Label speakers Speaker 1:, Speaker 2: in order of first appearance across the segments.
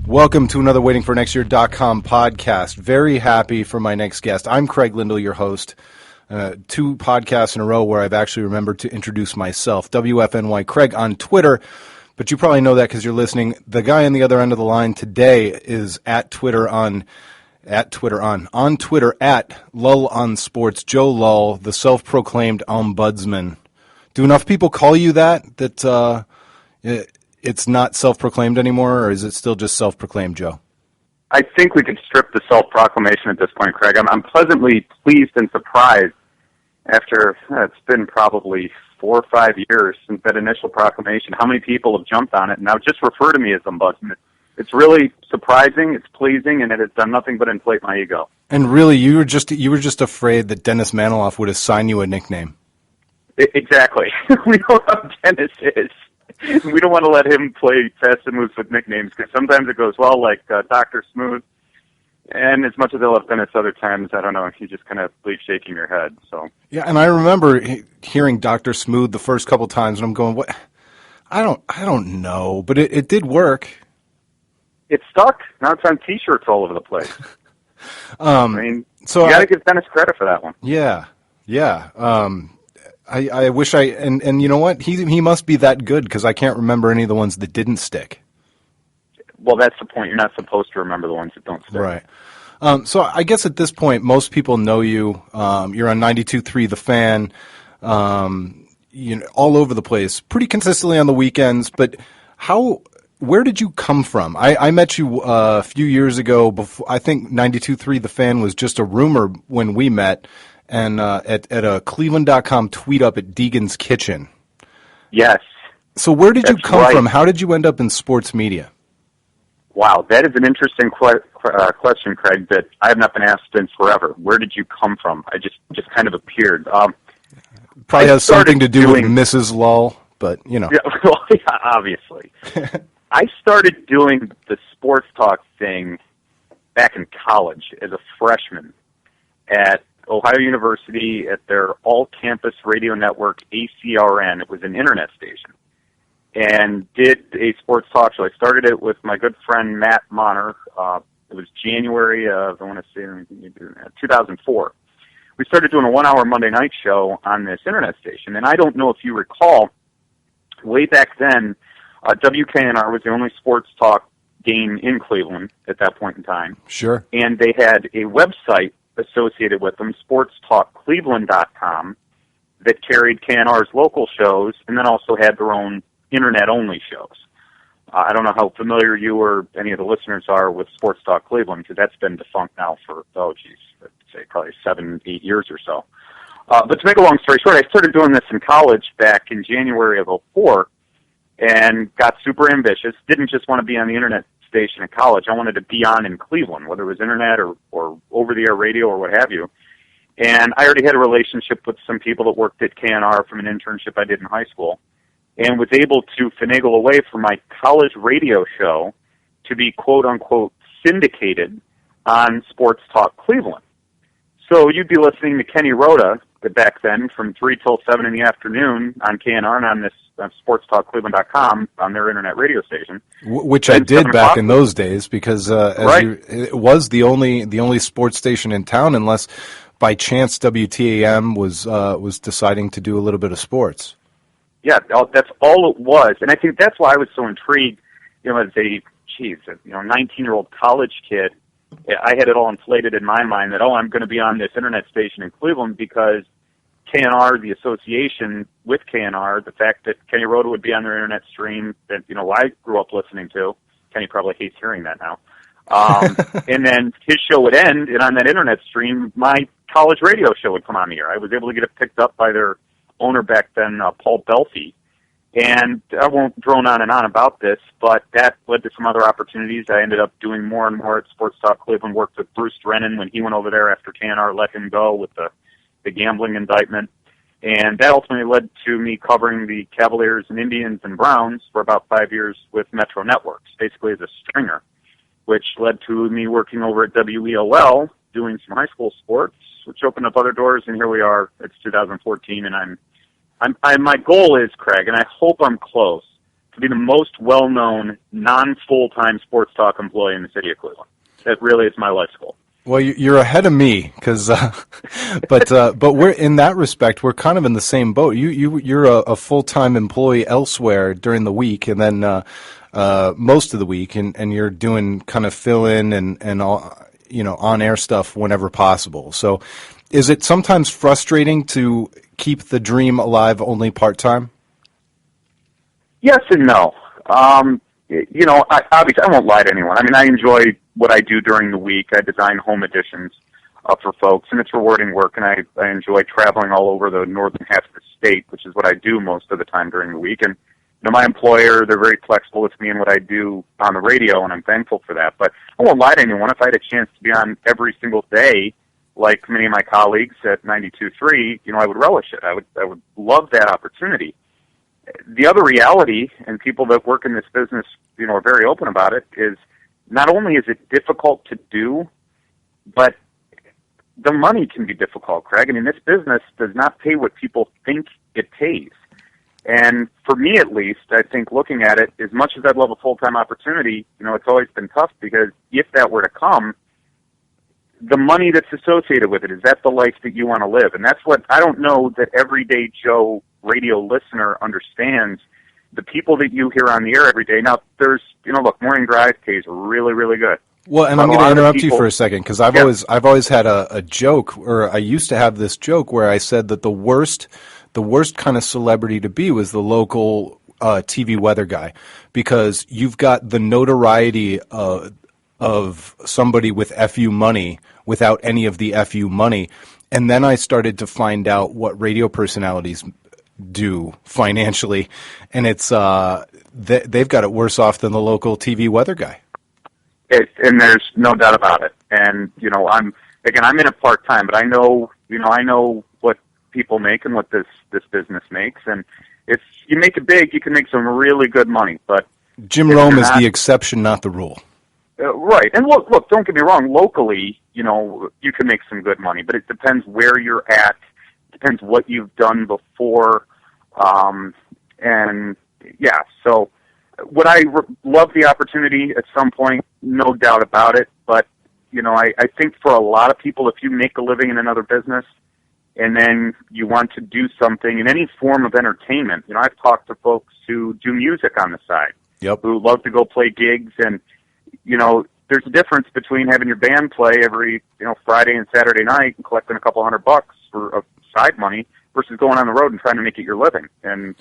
Speaker 1: Welcome to another waitingfornextyear.com podcast. Very happy for my next guest. I'm Craig Lindell, your host. 2 podcasts in a row where I've actually remembered to introduce myself. WFNY Craig on Twitter, but you probably know that because you're listening. The guy on the other end of the line today is on Twitter at Lull on Sports. Joe Lull, the self-proclaimed ombudsman. Do enough people call you that it's not self-proclaimed anymore, or is it still just self-proclaimed, Joe?
Speaker 2: I think we could strip the self-proclamation at this point, Craig. I'm pleasantly pleased and surprised after, it's been probably 4 or 5 years since that initial proclamation, how many people have jumped on it and now just refer to me as ombudsman. It's really surprising, it's pleasing, and it has done nothing but inflate my ego.
Speaker 1: And really, you were just afraid that Dennis Maniloff would assign you a nickname.
Speaker 2: Exactly. We know how Dennis is. We don't want to let him play fast and loose with nicknames because sometimes it goes well, like Dr. Smooth. And as much as I love Dennis other times, I don't know, you just kind of leave shaking your head. So
Speaker 1: yeah, and I remember hearing Dr. Smooth the first couple times, and I'm going, "What? I don't know," but it did work. It
Speaker 2: stuck. Now it's on T-shirts all over the place.
Speaker 1: So
Speaker 2: you got to give Dennis credit for that one.
Speaker 1: Yeah. I wish and you know what? He must be that good because I can't remember any of the ones that didn't stick.
Speaker 2: Well, that's the point. You're not supposed to remember the ones that don't stick.
Speaker 1: Right. So I guess at this point, most people know you. You're on 92.3 The Fan, all over the place, pretty consistently on the weekends. But where did you come from? I met you a few years ago. Before, I think 92.3 The Fan was just a rumor when we met. And at a Cleveland.com tweet up at Deegan's Kitchen.
Speaker 2: Yes.
Speaker 1: So where did you come from? How did you end up in sports media?
Speaker 2: Wow, that is an interesting question, Craig, that I have not been asked in forever. Where did you come from? I just kind of appeared.
Speaker 1: Probably has something to do with Mrs. Lull, but, you know.
Speaker 2: Yeah, well, yeah, obviously. I started doing the sports talk thing back in college as a freshman at Ohio University at their all-campus radio network, ACRN. It was an internet station. And did a sports talk show. I started it with my good friend Matt Monner. It was January of, 2004. We started doing a 1-hour Monday night show on this internet station. And I don't know if you recall, way back then, WKNR was the only sports talk game in Cleveland at that point in time.
Speaker 1: Sure.
Speaker 2: And they had a website associated with them, sportstalkcleveland.com, that carried KNR's local shows and then also had their own internet-only shows. I don't know how familiar you or any of the listeners are with Sports Talk Cleveland, because that's been defunct now for, I'd say probably 7-8 years or so. But to make a long story short, I started doing this in college back in January of 2004 and got super ambitious. Didn't just want to be on the internet station at college. I wanted to be on in Cleveland, whether it was internet or over-the-air radio or what have you. And I already had a relationship with some people that worked at KNR from an internship I did in high school, and was able to finagle away for my college radio show to be quote-unquote syndicated on Sports Talk Cleveland. So you'd be listening to Kenny Rhoda back then from 3 till 7 in the afternoon on KNR and on this sportstalkcleveland.com on their internet radio station.
Speaker 1: Which I did back in those days because it was the only sports station in town, unless by chance WTAM was deciding to do a little bit of sports.
Speaker 2: Yeah, that's all it was, and I think that's why I was so intrigued. As a 19-year-old college kid, I had it all inflated in my mind that I'm going to be on this internet station in Cleveland because KNR, the association with KNR, the fact that Kenny Rhoda would be on their internet stream that I grew up listening to. Kenny probably hates hearing that now. And then his show would end, and on that internet stream, my college radio show would come on the air. I was able to get it picked up by their owner back then, Paul Belfi. And I won't drone on and on about this, but that led to some other opportunities. I ended up doing more and more at Sports Talk Cleveland, worked with Bruce Drennan when he went over there after KNR let him go with the gambling indictment. And that ultimately led to me covering the Cavaliers and Indians and Browns for about 5 years with Metro Networks, basically as a stringer, which led to me working over at WEOL doing some high school sports, which opened up other doors, and here we are. It's 2014, and my goal is, Craig, and I hope I'm close, to be the most well-known non-full-time sports talk employee in the city of Cleveland. That really is my life's goal.
Speaker 1: Well, you're ahead of me, because, but we're in that respect, we're kind of in the same boat. You're a full-time employee elsewhere during the week, and then most of the week, and you're doing kind of fill-in and all, on-air stuff whenever possible. So, is it sometimes frustrating to keep the dream alive only part-time?
Speaker 2: Yes and no. Obviously, I won't lie to anyone. I mean, I enjoy what I do during the week. I design home additions for folks, and it's rewarding work, and I enjoy traveling all over the northern half of the state, which is what I do most of the time during the week. And my employer, they're very flexible with me and what I do on the radio, and I'm thankful for that. But I won't lie to anyone. If I had a chance to be on every single day, like many of my colleagues at 92.3, I would relish it. I would love that opportunity. The other reality, and people that work in this business, are very open about it, is not only is it difficult to do, but the money can be difficult, Craig. I mean, this business does not pay what people think it pays. And for me, at least, I think looking at it, as much as I'd love a full-time opportunity, it's always been tough, because if that were to come, the money that's associated with it, is that the life that you want to live? And that's what I don't know that everyday Joe radio listener understands. The people that you hear on the air every day. Now, there's, look, morning drive pays really, really good.
Speaker 1: Well, and I'm going to interrupt you for a second, because I've always had a joke, or I used to have this joke where I said that the worst kind of celebrity to be was the local TV weather guy, because you've got the notoriety of somebody with FU money without any of the FU money. And then I started to find out what radio personalities do financially, and it's they've got it worse off than the local TV weather guy.
Speaker 2: And there's no doubt about it. And I'm in it part time, but I know what people make and what this business makes. And if you make it big, you can make some really good money. But
Speaker 1: Jim Rome is the exception, not the rule.
Speaker 2: Right. And look, don't get me wrong. Locally, you can make some good money, but it depends where you're at. Depends what you've done before. So would I love the opportunity at some point? No doubt about it. But, I think for a lot of people, if you make a living in another business and then you want to do something in any form of entertainment, I've talked to folks who do music on the side, who love to go play gigs. And, there's a difference between having your band play every, Friday and Saturday night and collecting a couple $100 for side money versus going on the road and trying to make it your living. And,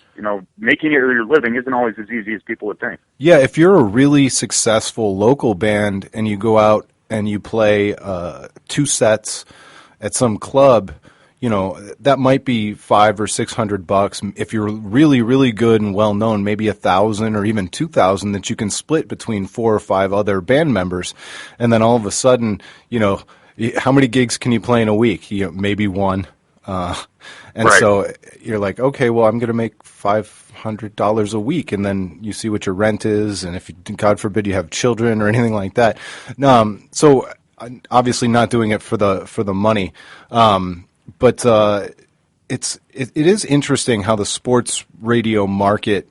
Speaker 2: making it your living isn't always as easy as people would think. Yeah,
Speaker 1: if you're a really successful local band and you go out and you play 2 sets at some club, that might be $500 or $600. If you're really, really good and well known, maybe $1,000 or even $2,000 that you can split between 4 or 5 other band members. And then all of a sudden, how many gigs can you play in a week? Maybe 1.
Speaker 2: Right.
Speaker 1: So you're like, okay, well, I'm going to make $500 a week, and then you see what your rent is, and if God forbid you have children or anything like that. So obviously not doing it for the money, but it is interesting how the sports radio market.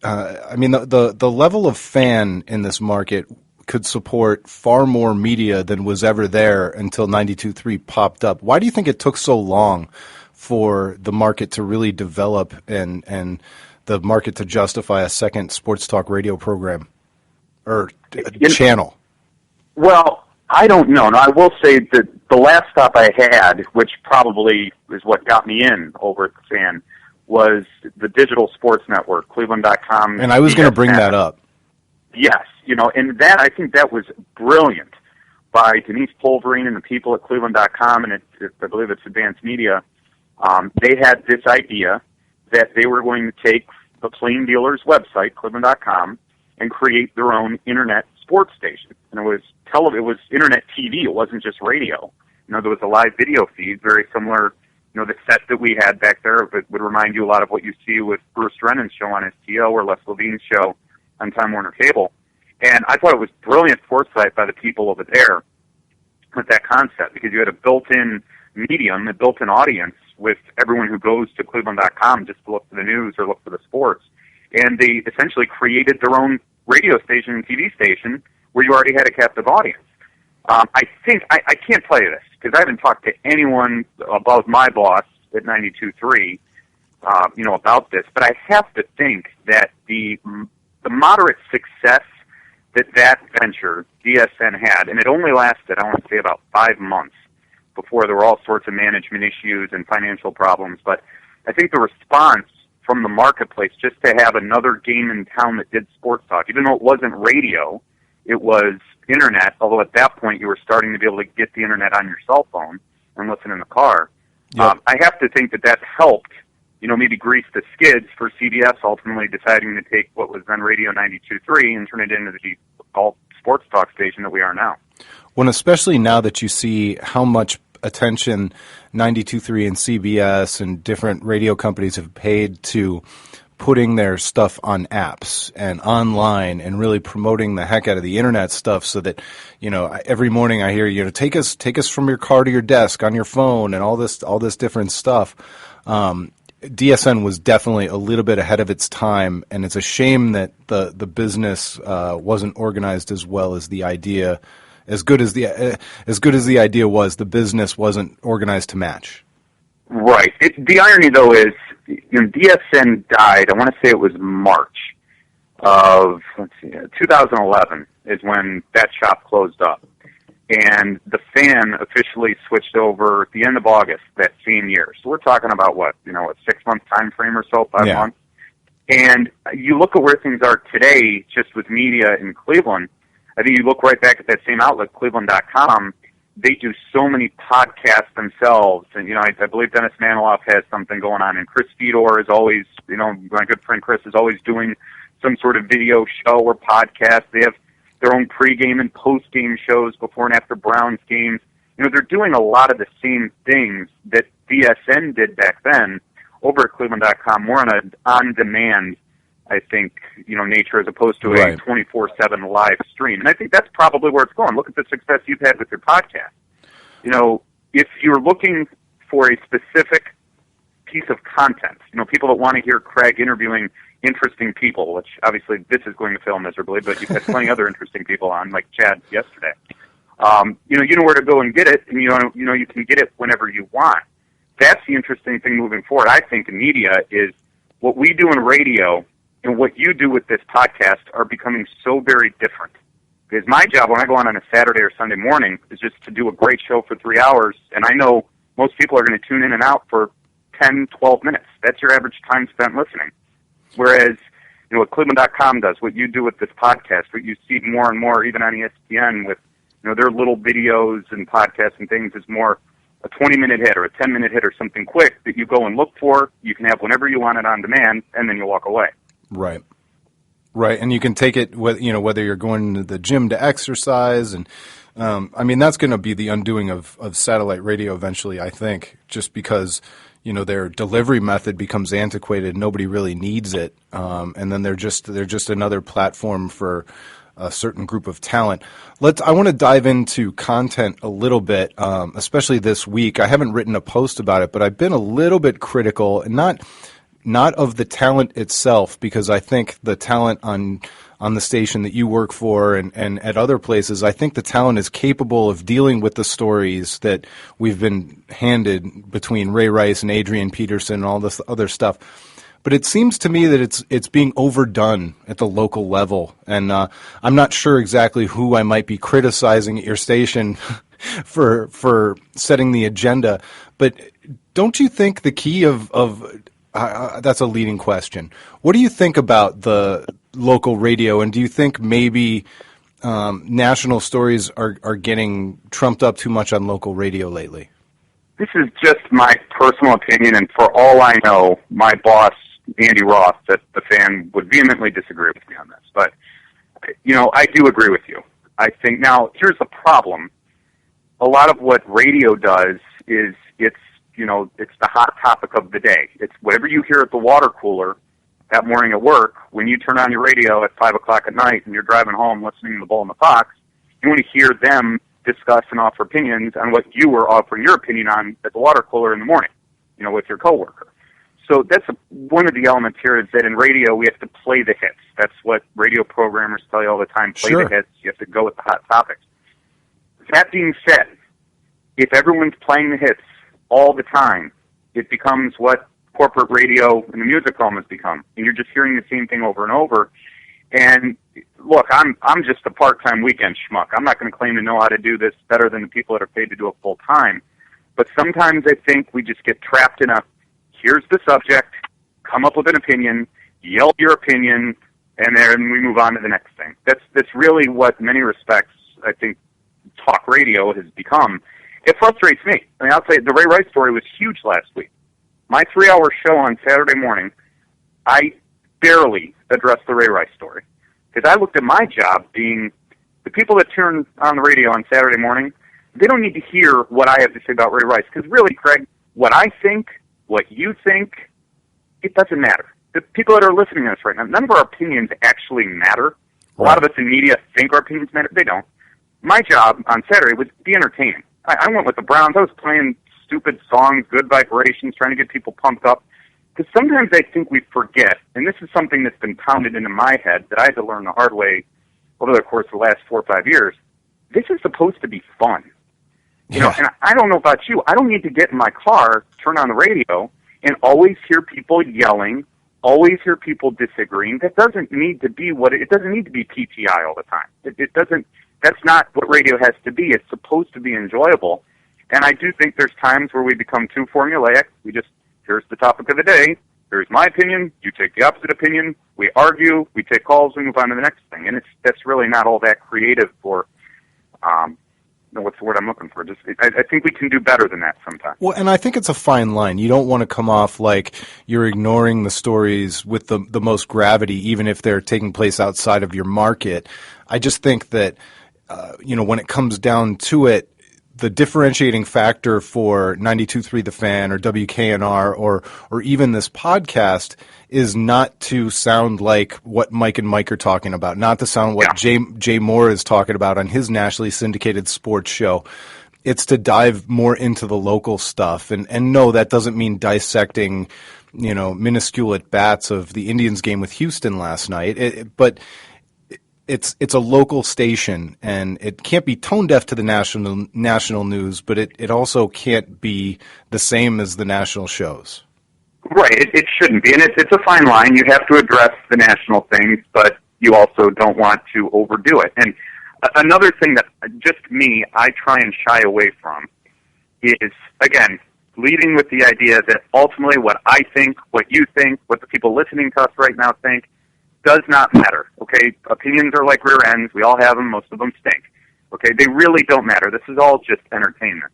Speaker 1: The level of fan in this market could support far more media than was ever there until 92.3 popped up. Why do you think it took so long for the market to really develop and the market to justify a second sports talk radio program or channel?
Speaker 2: Well, I don't know. Now, I will say that the last stop I had, which probably is what got me in over at the Fan, was the digital sports network, Cleveland.com.
Speaker 1: And I was going to bring that up.
Speaker 2: Yes, and that, I think that was brilliant by Denise Pulverine and the people at Cleveland.com, and I believe it's Advanced Media. They had this idea that they were going to take the Plain Dealer's website, Cleveland.com, and create their own internet sports station. And it was internet TV. It wasn't just radio. There was a live video feed, very similar. The set that we had back there would remind you a lot of what you see with Bruce Rennan's show on STO or Les Levine's show on Time Warner Cable. And I thought it was brilliant foresight by the people over there. with that concept, because you had a built-in medium, a built-in audience with everyone who goes to Cleveland.com just to look for the news or look for the sports. And they essentially created their own radio station and TV station where you already had a captive audience. I think, I can't tell you this, because I haven't talked to anyone above my boss at 92.3, about this, but I have to think that the moderate success that venture, DSN, had, and it only lasted, I want to say, about 5 months before there were all sorts of management issues and financial problems, but I think the response from the marketplace just to have another game in town that did sports talk, even though it wasn't radio, it was internet, although at that point you were starting to be able to get the internet on your cell phone and listen in the car. Yep. I have to think that helped, maybe grease the skids for CBS ultimately deciding to take what was then Radio 92.3 and turn it into the all sports talk station that we are now.
Speaker 1: Well, especially now that you see how much attention 92.3 and CBS and different radio companies have paid to putting their stuff on apps and online and really promoting the heck out of the internet stuff, so that, every morning I hear, take us from your car to your desk on your phone and all this different stuff. DSN was definitely a little bit ahead of its time, and it's a shame that the business wasn't organized as well as the idea. As good as the idea was, the business wasn't organized to match.
Speaker 2: Right. The irony, though, is DSN died. I want to say it was March of 2011 is when that shop closed up, and the Fan officially switched over at the end of August that same year. So we're talking about what, a 6-month time frame or so, 5 months. And you look at where things are today, just with media in Cleveland. I think you look right back at that same outlet, Cleveland.com. They do so many podcasts themselves, and I believe Dennis Maniloff has something going on, and Chris Fedor is always, my good friend Chris is always doing some sort of video show or podcast. They have their own pregame and postgame shows before and after Browns games. They're doing a lot of the same things that DSN did back then over at Cleveland.com, more on an on-demand, I think, nature as opposed to a 24/7 live stream. And I think that's probably where it's going. Look at the success you've had with your podcast. If you're looking for a specific piece of content, people that want to hear Craig interviewing interesting people, which obviously this is going to fail miserably, but you've had plenty other interesting people on, like Chad yesterday. You know where to go and get it, and you can get it whenever you want. That's the interesting thing moving forward, I think, in media, is what we do in radio and what you do with this podcast are becoming so very different. Because my job when I go on a Saturday or Sunday morning is just to do a great show for 3 hours, and I know most people are going to tune in and out for 10, 12 minutes. That's your average time spent listening. Whereas, what Cleveland.com does, what you do with this podcast, what you see more and more even on ESPN with, their little videos and podcasts and things, is more a 20-minute hit or a 10-minute hit or something quick that you go and look for, you can have whenever you want it on demand, and then you walk away.
Speaker 1: Right. Right, and you can take it, whether you're going to the gym to exercise, and that's going to be the undoing of satellite radio eventually, I think, just because their delivery method becomes antiquated. Nobody really needs it, and then they're just another platform for a certain group of talent. I want to dive into content a little bit, especially this week. I haven't written a post about it, but I've been a little bit critical, and not of the talent itself, because I think the talent on the station that you work for and at other places, I think the talent is capable of dealing with the stories that we've been handed between Ray Rice and Adrian Peterson and all this other stuff. But it seems to me that it's being overdone at the local level, and I'm not sure exactly who I might be criticizing at your station for setting the agenda. But don't you think the key of that's a leading question. What do you think about the local radio, and do you think maybe national stories are getting trumped up too much on local radio lately?
Speaker 2: This is just my personal opinion, and for all I know, my boss, Andy Roth, at the Fan, would vehemently disagree with me on this. But, I do agree with you. I think, now, here's the problem. A lot of what radio does is it's the hot topic of the day. It's whatever you hear at the water cooler that morning at work. When you turn on your radio at 5 o'clock at night and you're driving home listening to the Bull and the Fox, you want to hear them discuss and offer opinions on what you were offering your opinion on at the water cooler in the morning, with your coworker. So that's one of the elements here is that in radio we have to play the hits. That's what radio programmers tell you all the time, play
Speaker 1: Sure.
Speaker 2: the hits. You have to go with the hot topics. That being said, if everyone's playing the hits all the time, it becomes what corporate radio and the music home has become. And you're just hearing the same thing over and over. And look, I'm just a part-time weekend schmuck. I'm not going to claim to know how to do this better than the people that are paid to do it full-time. But sometimes I think we just get trapped in here's the subject, come up with an opinion, yell your opinion, and then we move on to the next thing. That's really what, in many respects, I think talk radio has become. It frustrates me. I mean, I'll tell you, the Ray Rice story was huge last week. My 3-hour show on Saturday morning, I barely addressed the Ray Rice story. Because I looked at my job being the people that turn on the radio on Saturday morning, they don't need to hear what I have to say about Ray Rice. Because really, Craig, what I think, what you think, it doesn't matter. The people that are listening to this right now, none of our opinions actually matter. A lot of us in media think our opinions matter. They don't. My job on Saturday was to be entertaining. I went with the Browns. I was playing stupid songs, good vibrations, trying to get people pumped up. Because sometimes I think we forget, and this is something that's been pounded into my head that I had to learn the hard way over the course of the last 4 or 5 years. This is supposed to be fun. And I don't know about you. I don't need to get in my car, turn on the radio, and always hear people yelling, always hear people disagreeing. That doesn't need to be it doesn't need to be PTI all the time. It doesn't. That's not what radio has to be. It's supposed to be enjoyable. And I do think there's times where we become too formulaic. Here's the topic of the day. Here's my opinion. You take the opposite opinion. We argue. We take calls. We move on to the next thing. And that's really not all that creative for. What's the word I'm looking for? I think we can do better than that sometimes.
Speaker 1: Well, and I think it's a fine line. You don't want to come off like you're ignoring the stories with the most gravity, even if they're taking place outside of your market. I just think that, when it comes down to it, the differentiating factor for 92.3 The Fan or WKNR or even this podcast is not to sound like what Mike and Mike are talking about, not to sound what Jay Moore is talking about on his nationally syndicated sports show. It's to dive more into the local stuff. And no, that doesn't mean dissecting, minuscule at bats of the Indians game with Houston last night. But it's a local station, and it can't be tone deaf to the national news, but it also can't be the same as the national shows.
Speaker 2: Right, it shouldn't be, and it's a fine line. You have to address the national things, but you also don't want to overdo it. And another thing that I try and shy away from is, again, leading with the idea that ultimately what I think, what you think, what the people listening to us right now think, does not matter, okay? Opinions are like rear ends. We all have them. Most of them stink, okay? They really don't matter. This is all just entertainment.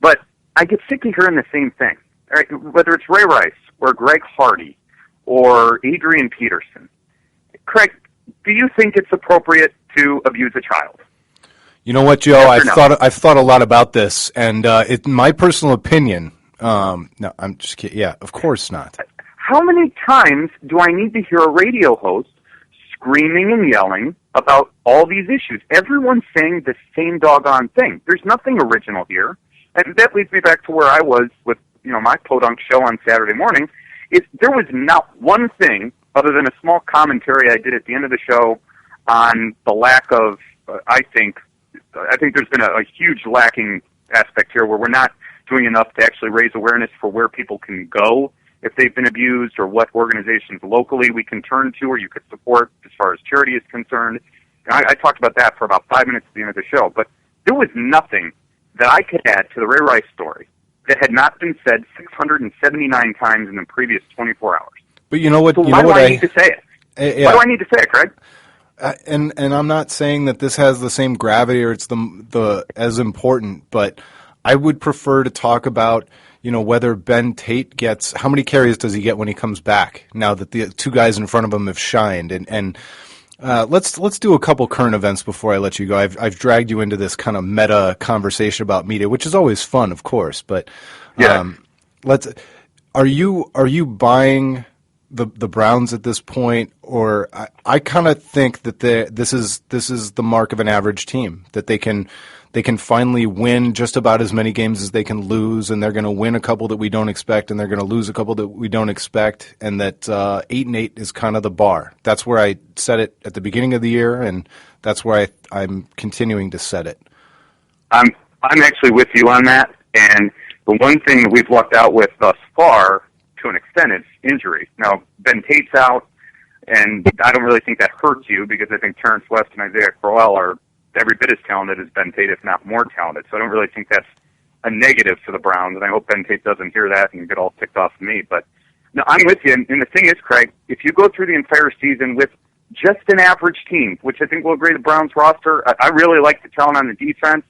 Speaker 2: But I get sick of hearing the same thing, all right? Whether it's Ray Rice or Greg Hardy or Adrian Peterson. Craig, do you think it's appropriate to abuse a child?
Speaker 1: You know what, Joe? I've thought a lot about this, and in my personal opinion, no, I'm just kidding. Yeah, of course not.
Speaker 2: How many times do I need to hear a radio host screaming and yelling about all these issues? Everyone's saying the same doggone thing. There's nothing original here. And that leads me back to where I was with, my podunk show on Saturday morning. There was not one thing other than a small commentary I did at the end of the show on the lack of, I think there's been a huge lacking aspect here where we're not doing enough to actually raise awareness for where people can go if they've been abused, or what organizations locally we can turn to or you could support as far as charity is concerned. And I talked about that for about 5 minutes at the end of the show, but there was nothing that I could add to the Ray Rice story that had not been said 679 times in the previous 24 hours.
Speaker 1: But you know what?
Speaker 2: So why do I need to say it?
Speaker 1: Yeah.
Speaker 2: Why do I need to say it, Craig?
Speaker 1: And I'm not saying that this has the same gravity or it's the as important, but I would prefer to talk about whether Ben Tate gets, how many carries does he get when he comes back now that the two guys in front of him have shined, and let's do a couple current events before I let you go. I've dragged you into this kind of meta conversation about media, which is always fun, of course, but are you buying the Browns at this point, or I kind of think that this is the mark of an average team, that they can finally win just about as many games as they can lose, and they're going to win a couple that we don't expect, and they're going to lose a couple that we don't expect, and that 8-8 is kind of the bar. That's where I set it at the beginning of the year, and that's where I'm continuing to set it.
Speaker 2: I'm actually with you on that, and the one thing that we've lucked out with thus far, to an extent, is injury. Now, Ben Tate's out, and I don't really think that hurts you, because I think Terrence West and Isaiah Crowell are every bit as talented as Ben Tate, if not more talented. So I don't really think that's a negative for the Browns, and I hope Ben Tate doesn't hear that and get all ticked off at me. But no, I'm with you, and the thing is, Craig, if you go through the entire season with just an average team, which I think will agree the Browns roster, I really like the talent on the defense.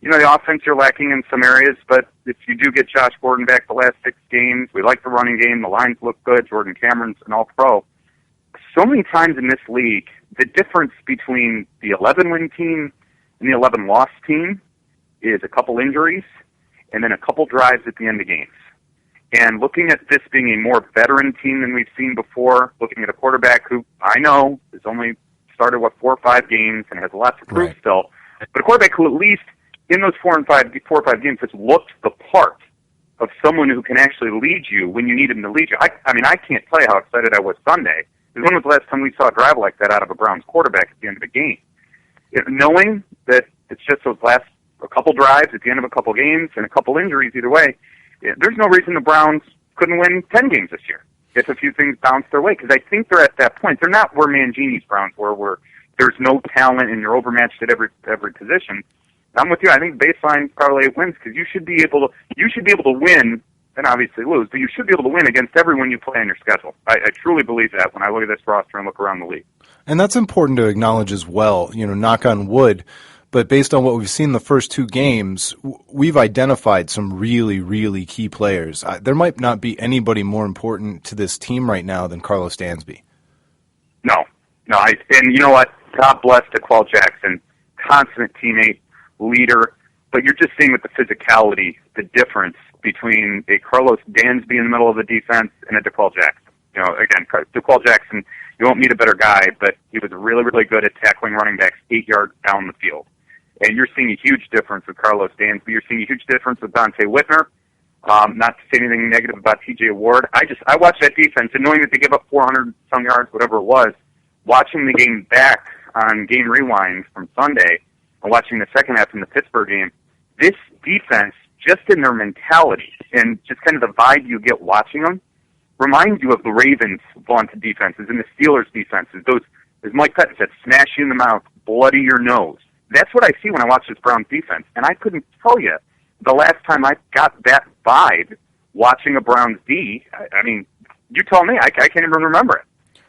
Speaker 2: You know, the offense you're lacking in some areas, but if you do get Josh Gordon back the last 6 games, we like the running game, the lines look good, Jordan Cameron's an all-pro. So many times in this league, the difference between the 11-win team and the 11-loss team is a couple injuries and then a couple drives at the end of games. And looking at this being a more veteran team than we've seen before, looking at a quarterback who I know has only started, 4 or 5 games and has lots to prove still, but a quarterback who at least in those 4 or 5 games has looked the part of someone who can actually lead you when you need him to lead you. I mean, I can't tell you how excited I was Sunday. When was the last time we saw a drive like that out of a Browns quarterback at the end of a game? Knowing that it's just those last a couple drives at the end of a couple games and a couple injuries either way, there's no reason the Browns couldn't win 10 games this year if a few things bounce their way, because I think they're at that point. They're not where Mangini's Browns were, where there's no talent and you're overmatched at every position. I'm with you. I think baseline probably 8 wins, because you should be able to win and obviously lose, but you should be able to win against everyone you play on your schedule. I truly believe that when I look at this roster and look around the league.
Speaker 1: And that's important to acknowledge as well, knock on wood. But based on what we've seen the first 2 games, we've identified some really, really key players. There might not be anybody more important to this team right now than Carlos Dansby.
Speaker 2: No. And you know what? God bless DeQuell Jackson, consummate teammate, leader. But you're just seeing with the physicality, the difference between a Carlos Dansby in the middle of the defense and a DeQuell Jackson. Again, DeQuell Jackson, you won't meet a better guy, but he was really, really good at tackling running backs 8 yards down the field. And you're seeing a huge difference with Carlos Dansby. You're seeing a huge difference with Dante Whitner. Not to say anything negative about TJ Ward. I watched that defense, and knowing that they gave up 400-some yards, whatever it was, watching the game back on Game Rewind from Sunday, and watching the second half in the Pittsburgh game, this defense, just in their mentality and just kind of the vibe you get watching them, reminds you of the Ravens' vaunted defenses and the Steelers' defenses. Those, as Mike Pettine said, smash you in the mouth, bloody your nose. That's what I see when I watch this Browns defense. And I couldn't tell you the last time I got that vibe watching a Browns D. I mean, you tell me. I can't even remember it.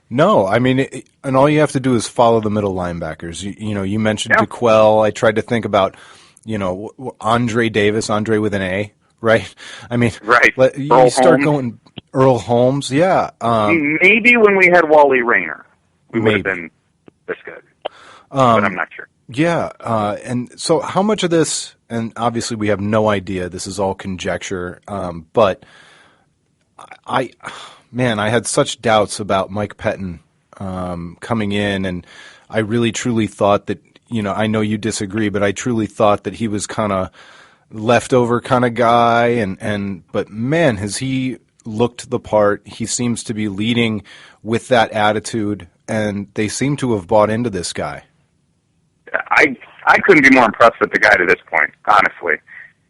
Speaker 1: No, I mean, and all you have to do is follow the middle linebackers. You mentioned DeQuell. I tried to think about, Andre Davis, Andre with an A, right? I mean,
Speaker 2: right.
Speaker 1: You start going Earl Holmes, yeah.
Speaker 2: Maybe when we had Wally Rayner, we would have been this good, but I'm not sure.
Speaker 1: Yeah, and so how much of this, and obviously we have no idea, this is all conjecture, but I had such doubts about Mike Pettine coming in, and I really truly thought that, I know you disagree, but I truly thought that he was kind of leftover kind of guy, but man, has he looked the part. He seems to be leading with that attitude, and they seem to have bought into this guy.
Speaker 2: I couldn't be more impressed with the guy to this point, honestly.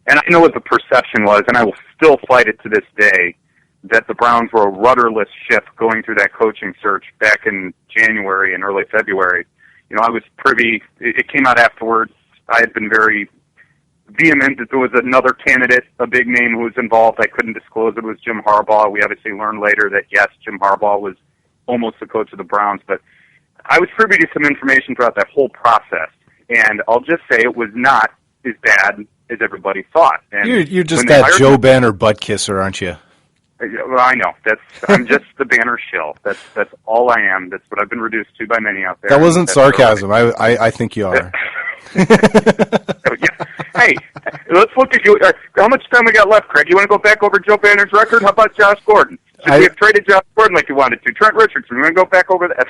Speaker 2: And I know what the perception was, and I will still fight it to this day, that the Browns were a rudderless ship going through that coaching search back in January and early February. I was privy, it came out afterwards. I had been very vehement that there was another candidate, a big name who was involved. I couldn't disclose it was Jim Harbaugh. We obviously learned later that, yes, Jim Harbaugh was almost the coach of the Browns, but I was privy to some information throughout that whole process, and I'll just say it was not as bad as everybody thought. And
Speaker 1: you're just that Joe Banner butt kisser, aren't you?
Speaker 2: Well, I know. I'm just the Banner shill. That's all I am. That's what I've been reduced to by many out there.
Speaker 1: That wasn't sarcasm. I think you are.
Speaker 2: Yeah. Hey, let's look at you. How much time we got left, Craig? You want to go back over Joe Banner's record? How about Josh Gordon? Should we have traded Josh Gordon like you wanted to? Trent Richardson, you want to go back over that?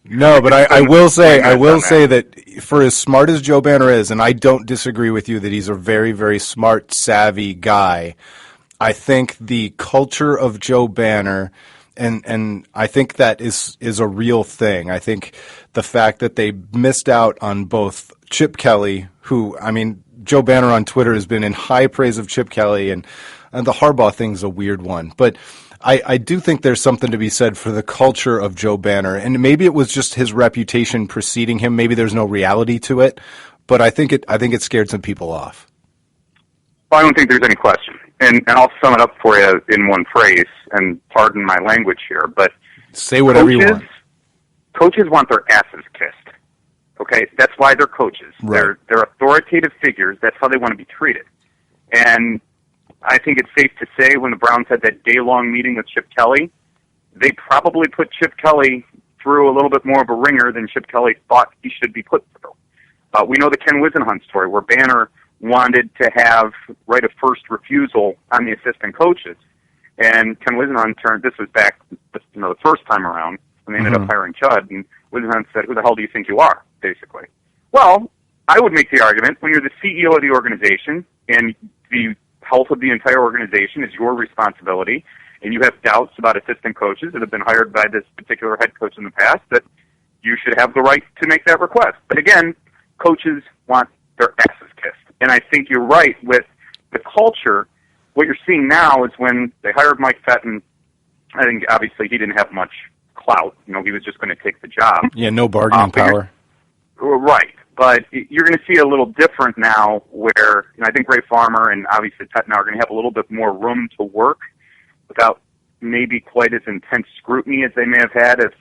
Speaker 1: No, but I will say that for as smart as Joe Banner is, and I don't disagree with you that he's a very, very smart, savvy guy, I think the culture of Joe Banner, and I think that is a real thing. I think the fact that they missed out on both Chip Kelly, who, I mean, Joe Banner on Twitter has been in high praise of Chip Kelly, and the Harbaugh thing's a weird one. But I do think there's something to be said for the culture of Joe Banner, and maybe it was just his reputation preceding him. Maybe there's no reality to it, but I think it scared some people off.
Speaker 2: Well, I don't think there's any question, and I'll sum it up for you in one phrase. And pardon my language here, but
Speaker 1: say whatever you want.
Speaker 2: Coaches want their asses kissed. Okay, that's why they're coaches.
Speaker 1: Right.
Speaker 2: They're authoritative figures. That's how they want to be treated, and I think it's safe to say when the Browns had that day-long meeting with Chip Kelly, they probably put Chip Kelly through a little bit more of a ringer than Chip Kelly thought he should be put through. We know the Ken Wisenhunt story where Banner wanted to have right of first refusal on the assistant coaches, and Ken Wisenhunt this was back the first time around when they ended up hiring Chud, and Wisenhunt said, "Who the hell do you think you are?" basically. Well, I would make the argument when you're the CEO of the organization and the health of the entire organization is your responsibility, and you have doubts about assistant coaches that have been hired by this particular head coach in the past, that you should have the right to make that request. But again, coaches want their asses kissed. And I think you're right with the culture. What you're seeing now is when they hired Mike Pettine, I think obviously he didn't have much clout. He was just going to take the job.
Speaker 1: Yeah, no bargaining power.
Speaker 2: Right. But you're going to see a little different now where I think Ray Farmer and obviously Pettine are going to have a little bit more room to work without maybe quite as intense scrutiny as they may have had if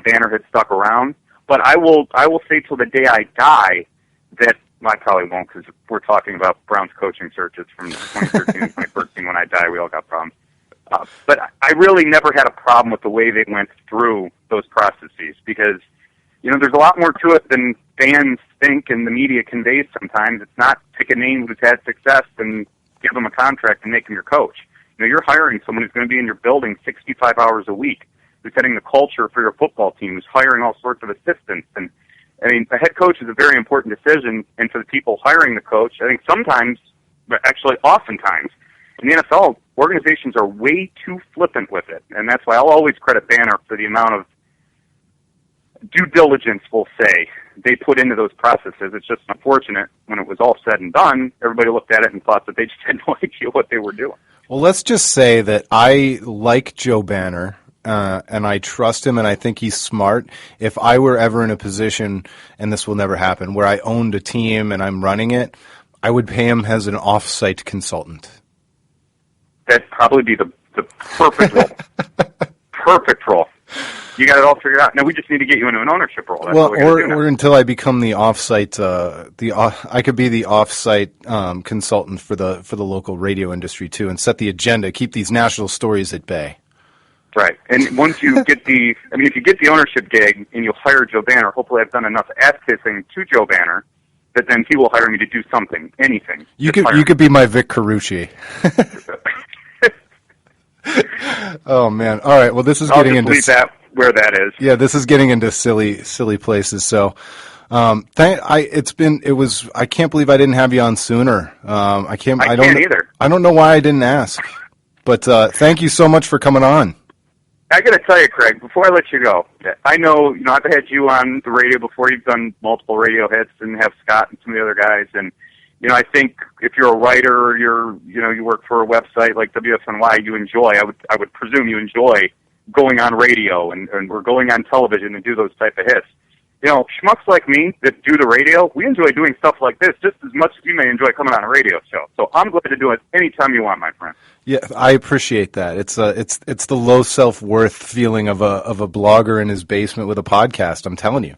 Speaker 2: Banner had stuck around. But I will say till the day I die that I probably won't, because we're talking about Browns coaching searches from 2013 and 2014. When I die, we all got problems. But I really never had a problem with the way they went through those processes because there's a lot more to it than fans think and the media conveys sometimes. It's not pick a name who's had success and give them a contract and make them your coach. You're hiring someone who's going to be in your building 65 hours a week, who's setting the culture for your football team, who's hiring all sorts of assistants. And, the head coach is a very important decision, and for the people hiring the coach, I think sometimes, but actually oftentimes, in the NFL, organizations are way too flippant with it. And that's why I'll always credit Banner for the amount of due diligence, we'll say, they put into those processes. It's just unfortunate when it was all said and done, everybody looked at it and thought that they just had no idea what they were doing.
Speaker 1: Well, let's just say that I like Joe Banner, and I trust him, and I think he's smart. If I were ever in a position, and this will never happen, where I owned a team and I'm running it, I would pay him as an off-site consultant.
Speaker 2: That'd probably be the perfect role. Perfect role. You got it all figured out. Now we just need to get you into an ownership role. That's
Speaker 1: or until I become the offsite, I could be the offsite consultant for the local radio industry too, and set the agenda, keep these national stories at bay.
Speaker 2: Right, and once you get if you get the ownership gig and you hire Joe Banner, hopefully I've done enough ass kissing to Joe Banner that then he will hire me to do something, anything.
Speaker 1: You could be my Vic Carucci. Oh man! All right. Well, this is getting into
Speaker 2: where that is.
Speaker 1: Yeah, this is getting into silly places. So, I can't believe I didn't have you on sooner. I can't either. I don't know why I didn't ask, but thank you so much for coming on.
Speaker 2: I got to tell you, Craig, before I let you go, I know I've had you on the radio before. You've done multiple radio hits, and have Scott and some of the other guys, and. I think if you're a writer or you work for a website like WFNY, I would presume you enjoy going on radio and or going on television and do those type of hits. Schmucks like me that do the radio, we enjoy doing stuff like this just as much as you may enjoy coming on a radio show. So I'm glad to do it anytime you want, my friend.
Speaker 1: Yeah, I appreciate that. It's the low self-worth feeling of a blogger in his basement with a podcast, I'm telling you.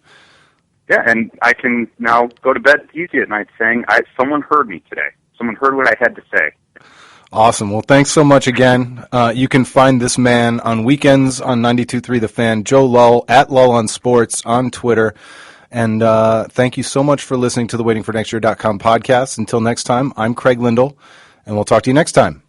Speaker 2: Yeah, and I can now go to bed easy at night saying, someone heard me today. Someone heard what I had to say.
Speaker 1: Awesome. Well, thanks so much again. You can find this man on weekends on 92.3 The Fan, Joe Lull, at Lull on Sports on Twitter. And thank you so much for listening to the waitingfornextyear.com podcast. Until next time, I'm Craig Lindell, and we'll talk to you next time.